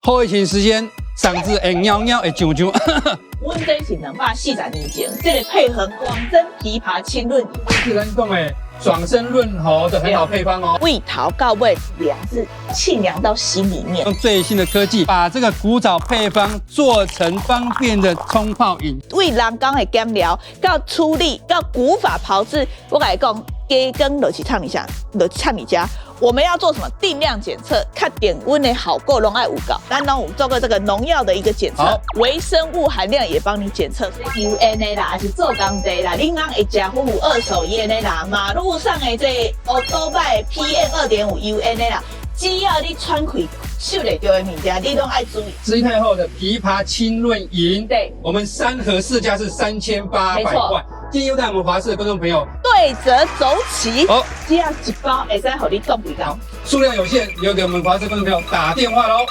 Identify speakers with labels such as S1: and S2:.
S1: 后疫情时间，嗓子会喵喵会啾啾。
S2: 阮这是240年前，这个配合广真枇杷清润饮，
S1: 是咱讲的爽身润喉的很好配方哦。
S2: 味头到尾凉是沁凉到心里面。
S1: 用最新的科技，把这个古早配方做成方便的冲泡饮。
S2: 为人工的减疗，到处理，到古法炮制，我跟你讲，加羹就是唱你家，就是唱你家。我们要做什么定量检测，看点温的好够拢爱有够，咱拢有做过这个农药的一个检测，微生物含量也帮你检测。UNA 啦，还是做工地啦，恁讲会食富二手烟的啦，马路上的这欧多拜 PM2.5 UNA 啦，只要你穿开手得到的物件，你都爱注意。
S1: 姿态后的枇杷清润饮，
S2: 对，
S1: 我们3盒市价是3800块。建议优待我们华视的观众朋友
S2: 对折走起，
S1: 哦，
S2: 只要1包，会使让你冻几包。
S1: 数量有限，留给我们华视观众朋友打电话喽。